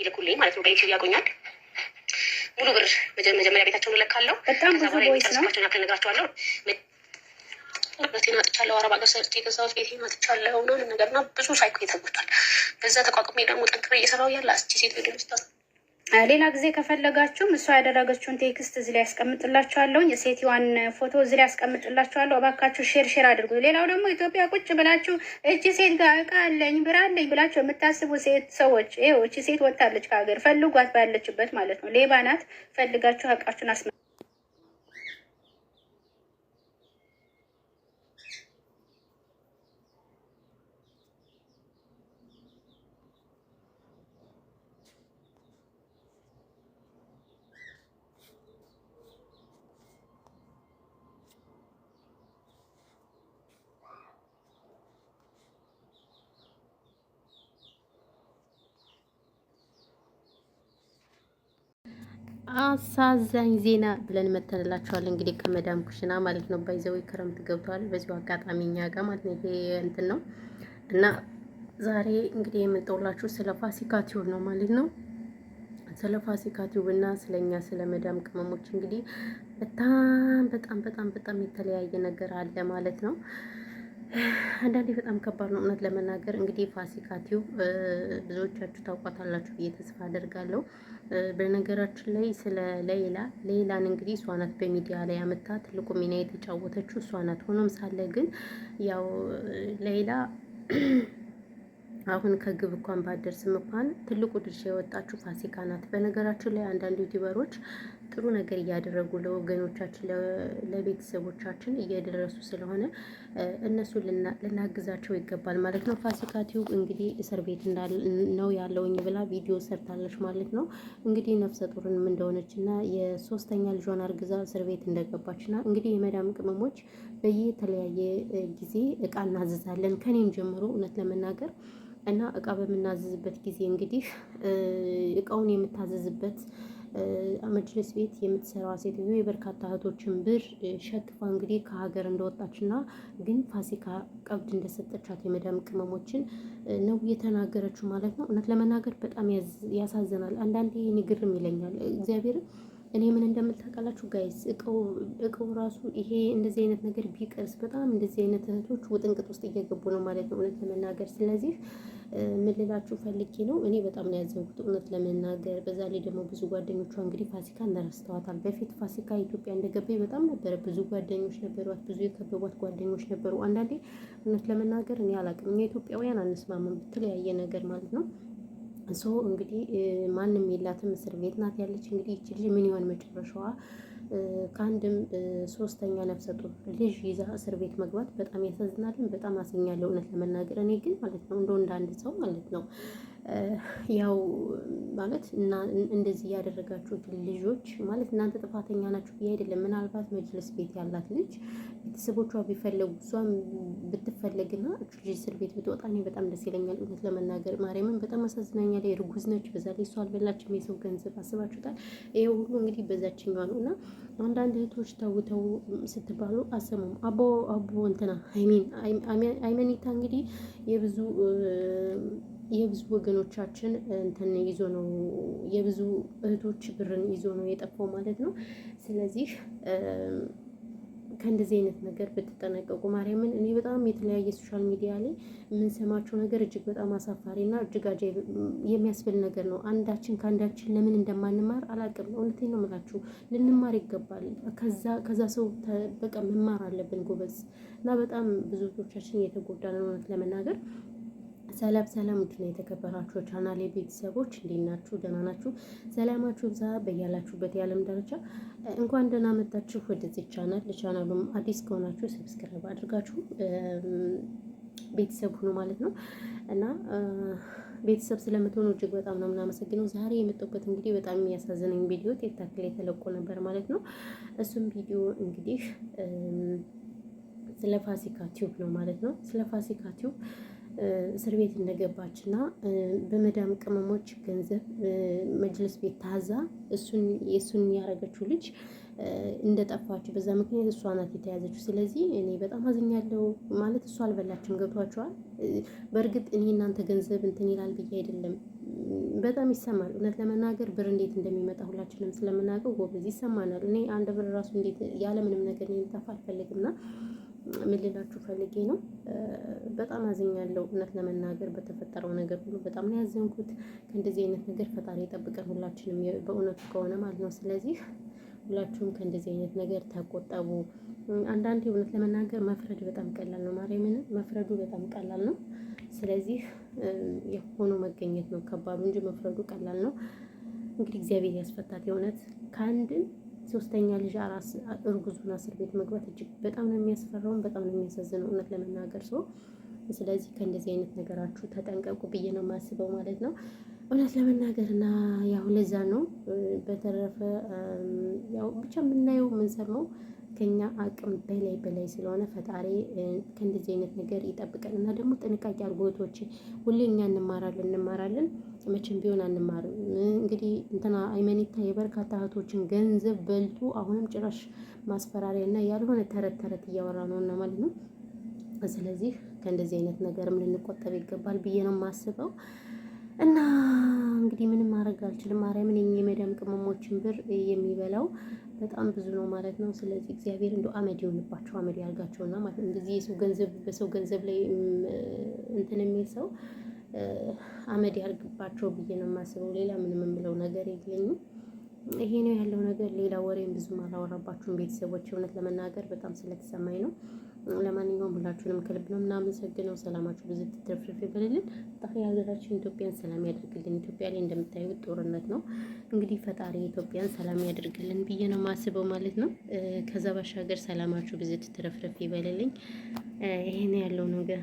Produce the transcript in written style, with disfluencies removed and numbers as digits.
ይልኩልኝ ማለት ነው። በዩቲዩብ ያቆኛል። ሙሉ ብር መጀመሪያ ቤታቸውን እለካለሁ። በጣም ብዙ ቦይስ ነው ነግራቸዋለሁ። ቤቴን አጥቻለሁ። አረብ ሀገር ሰርቼ የገዛሁት ቤቴን አጥቻለሁ ምናምን ነገር እና ብዙ ሳይኮ ተጎድቷል። በዛ ተቋቁሜ ደግሞ ጠንክሬ እየሰራሁ ያለ አስቺ ሴት ቪዲዮ ውስጥ ሌላ ጊዜ ከፈለጋችሁም እሷ ያደረገችውን ቴክስት እዚህ ላይ ያስቀምጥላችኋለሁ። የሴትዮዋን ፎቶ እዚህ ላይ ያስቀምጥላችኋለሁ። እባካችሁ ሼር አድርጉ። ሌላው ደግሞ ኢትዮጵያ ቁጭ ብላችሁ እቺ ሴት ጋር እቃ አለኝ ብር አለኝ ብላችሁ የምታስቡ ሴት ሰዎች ይኸው እቺ ሴት ወጣለች ከሀገር፣ ፈልጓት ባለችበት ማለት ነው። ሌባ ናት። ፈልጋችሁ እቃችሁን አስመ አሳዛኝ ዜና ብለን መተንላችኋል። እንግዲህ ከመዳም ኩሽና ማለት ነው። ባይዘው ክረምት ገብቷል። በዚሁ አጋጣሚ እኛ ጋር ማለት ነው ይሄ እንትን ነው እና ዛሬ እንግዲህ የመጣሁላችሁ ስለ ፋሲካ ቲዩብ ነው ማለት ነው። ስለ ፋሲካ ቲዩብ እና ስለኛ ስለ መዳም ቅመሞች እንግዲህ በጣም የተለያየ ነገር አለ ማለት ነው። አንዳንዴ በጣም ከባድ ነው እውነት ለመናገር። እንግዲህ ፋሲካ ቲዩብ ብዙዎቻችሁ ታውቋታላችሁ ብዬ ተስፋ አደርጋለሁ። በነገራችን ላይ ስለ ሌላን እንግዲህ እሷ ናት በሚዲያ ላይ አመታ ትልቁ ሚና የተጫወተችው እሷ ናት። ሆኖም ሳለ ግን ያው ሌላ አሁን ከግብ እንኳን ባደርስም እንኳን ትልቁ ድርሻ የወጣችው ፋሲካ ናት። በነገራችን ላይ አንዳንድ ዩቲዩበሮች ጥሩ ነገር እያደረጉ ለወገኖቻችን ለቤተሰቦቻችን እየደረሱ ስለሆነ እነሱ ልናግዛቸው ይገባል ማለት ነው። ፋሲካ ቲዩብ እንግዲህ እስር ቤት ነው ያለውኝ ብላ ቪዲዮ ሰርታለች ማለት ነው። እንግዲህ ነፍሰ ጡርንም እንደሆነችና የሶስተኛ ልጇን አርግዛ እስር ቤት እንደገባችና እንግዲህ የመዳም ቅመሞች በየተለያየ ጊዜ እቃ እናዝዛለን ከኔም ጀምሮ እውነት ለመናገር እና እቃ በምናዝዝበት ጊዜ እንግዲህ እቃውን የምታዘዝበት መጅልስ ቤት የምትሰራዋ ሴትዮ የበርካታ እህቶችን ብር ሸክፋ እንግዲህ ከሀገር እንደወጣችና ግን ፋሲካ ቀብድ እንደሰጠቻት የመዳም ቅመሞችን ነው የተናገረችው ማለት ነው። እውነት ለመናገር በጣም ያሳዝናል። አንዳንዴ ንግርም ይለኛል እግዚአብሔር እኔ ምን እንደምታውቃላችሁ ጋይስ እቃው ራሱ ይሄ እንደዚህ አይነት ነገር ቢቀርስ በጣም እንደዚህ አይነት እህቶች ውጥንቅጥ ውስጥ እየገቡ ነው ማለት ነው እውነት ለመናገር። ስለዚህ ምን ልላችሁ ፈልጌ ነው እኔ በጣም ነው ያዘንኩት እውነት ለመናገር። በዛ ላይ ደግሞ ብዙ ጓደኞቿ እንግዲህ ፋሲካ እንደረስተዋታል። በፊት ፋሲካ ኢትዮጵያ እንደገባኝ በጣም ነበረ ብዙ ጓደኞች ነበሯት፣ ብዙ የከበቧት ጓደኞች ነበሩ። አንዳንዴ እውነት ለመናገር እኔ አላውቅም እኛ ኢትዮጵያውያን አንስማማም በተለያየ ነገር ማለት ነው። ሶ እንግዲህ ማንም የላትም እስር ቤት ናት ያለች። እንግዲህ ይቺ ልጅ ምን ይሆን መጨረሻዋ? ከአንድም ሶስተኛ ነፍሰ ጡር ልጅ ይዛ እስር ቤት መግባት በጣም ያሳዝናልን። በጣም አዝኛለሁ እውነት ለመናገር። እኔ ግን ማለት ነው እንደ አንድ ሰው ማለት ነው ያው ማለት እና እንደዚህ ያደረጋችሁት ልጆች ማለት እናንተ ጥፋተኛ ናችሁ ብዬ አይደለም። ምናልባት መጅልስ ቤት ያላት ልጅ ቤተሰቦቿ ቢፈለጉ እሷም ብትፈለግና ልጅ እስር ቤት ብትወጣ እኔ በጣም ደስ ይለኛል እውነት ለመናገር። ማርያምን በጣም አሳዝናኛል። እርጉዝ ነች፣ በዛ ላይ እሷ አልበላችም የሰው ገንዘብ አስባችሁታል። ይሄ ሁሉ እንግዲህ በዛችኛዋ ነው እና አንዳንድ እህቶች ተውተው ስትባሉ አሰሙም አቦ እንትና አይመኒታ እንግዲህ የብዙ ወገኖቻችን እንትን ይዞ ነው የብዙ እህቶች ብርን ይዞ ነው የጠፋው ማለት ነው። ስለዚህ ከእንደዚህ አይነት ነገር ብትጠነቀቁ ማርያምን። እኔ በጣም የተለያየ ሶሻል ሚዲያ ላይ የምንሰማቸው ነገር እጅግ በጣም አሳፋሪና እጅግ አጃይብ የሚያስብል ነገር ነው። አንዳችን ከአንዳችን ለምን እንደማንማር አላውቅም። እውነቴን ነው የምላችሁ፣ ልንማር ይገባል። ከዛ ሰው በቃ መማር አለብን ጎበዝ። እና በጣም ብዙ እህቶቻችን እየተጎዳ ነው እውነት ለመናገር። ሰላም ውድና የተከበራችሁ ቻናሌ ቤተሰቦች እንዴት ናችሁ? ደህና ናችሁ? ሰላማችሁ ብዛ በያላችሁበት የዓለም ዳርቻ። እንኳን ደህና መጣችሁ ወደዚህ ቻናል። ለቻናሉም አዲስ ከሆናችሁ ሰብስክራይብ አድርጋችሁ ቤተሰብ ሁኑ ማለት ነው እና ቤተሰብ ስለምትሆኑ እጅግ በጣም ነው የምናመሰግነው። ዛሬ የመጣሁበት እንግዲህ በጣም የሚያሳዝነኝ ቪዲዮ ቲክታክ ላይ ተለቆ ነበር ማለት ነው። እሱም ቪዲዮ እንግዲህ ስለ ፋሲካ ቲዩብ ነው ማለት ነው። ስለ ፋሲካ ቲዩብ እስር ቤት እንደገባችና በመዳም ቅመሞች ገንዘብ መጅልስ ቤት ታዛ የሱን ያረገችው ልጅ እንደጠፋች በዛ ምክንያት እሷ ናት የተያዘችው። ስለዚህ እኔ በጣም አዝኛለሁ ማለት እሷ አልበላችም። ገብቷቸዋል። በእርግጥ እኔ እናንተ ገንዘብ እንትን ይላል ብዬ አይደለም በጣም ይሰማል። እውነት ለመናገር ብር እንዴት እንደሚመጣ ሁላችንም ስለምናውቀው ጎበዝ ይሰማናል። እኔ አንድ ብር ራሱ እንዴት ያለምንም ነገር እንዲጠፋ አልፈልግምና ምን ልላችሁ ፈልጌ ነው፣ በጣም አዝኛለሁ። እውነት ለመናገር በተፈጠረው ነገር ሁሉ በጣም ነው ያዘንኩት። ከእንደዚህ አይነት ነገር ፈጣሪ ጠብቀን ሁላችንም በእውነቱ ከሆነ ማለት ነው። ስለዚህ ሁላችሁም ከእንደዚህ አይነት ነገር ተቆጠቡ። አንዳንዴ እውነት ለመናገር መፍረድ በጣም ቀላል ነው። ማርያምን መፍረዱ በጣም ቀላል ነው። ስለዚህ የሆኖ መገኘት ነው ከባዱ እንጂ መፍረዱ ቀላል ነው። እንግዲህ እግዚአብሔር ያስፈታት። የእውነት ከአንድን ሶስተኛ ልጅ እርጉዙን እስር ቤት መግባት እጅግ በጣም ነው የሚያስፈራውን፣ በጣም ነው የሚያሳዝነው እውነት ለመናገር ሰው። ስለዚህ ከእንደዚህ አይነት ነገራችሁ ተጠንቀቁ ብዬ ነው የማስበው ማለት ነው እውነት ለመናገር እና ያው ለዛ ነው። በተረፈ ያው ብቻ የምናየው የምንሰማው ከኛ አቅም በላይ ስለሆነ ፈጣሪ ከእንደዚህ አይነት ነገር ይጠብቀን እና ደግሞ ጥንቃቄ አድርጎቶች ሁሌ እኛ እንማራለን መቼም ቢሆን አንማርም። እንግዲህ እንትና አይመኒታ የበርካታ እህቶችን ገንዘብ በልቶ አሁንም ጭራሽ ማስፈራሪያ እና ያልሆነ ተረት እያወራ ነው እና ማለት ነው። ስለዚህ ከእንደዚህ አይነት ነገርም ልንቆጠብ ይገባል ብዬ ነው የማስበው። እና እንግዲህ ምንም ማድረግ አልችልም። ማርያምን የመዳም ቅመሞችን ብር የሚበላው በጣም ብዙ ነው ማለት ነው። ስለዚህ እግዚአብሔር እንደው አመድ ይሆንባቸው፣ አመድ ያርጋቸውና ማለት እንደዚህ የሰው ገንዘብ በሰው ገንዘብ ላይ እንትን የሚል ሰው አመድ ያርግባቸው ብዬ ነው የማስበው። ሌላ ምንም የምለው ነገር የለኝም። ይሄ ነው ያለው ነገር። ሌላ ወሬም ብዙም አላወራባችሁም ቤተሰቦች፣ እውነት ለመናገር በጣም ስለተሰማኝ ነው። ለማንኛውም ሁላችሁንም ከልብ ነው የምናመሰግነው። ሰላማችሁ ብዙ ትትረፍረፍ ይበልልን። ሀገራችን ኢትዮጵያን ሰላም ያደርግልን። ኢትዮጵያ ላይ እንደምታዩት ጦርነት ነው። እንግዲህ ፈጣሪ ኢትዮጵያን ሰላም ያደርግልን ብዬ ነው የማስበው ማለት ነው። ከዛ ባሻገር ሰላማችሁ ብዙ ትትረፍረፍ ይበልልኝ። ይሄ ነው ያለው ነገር።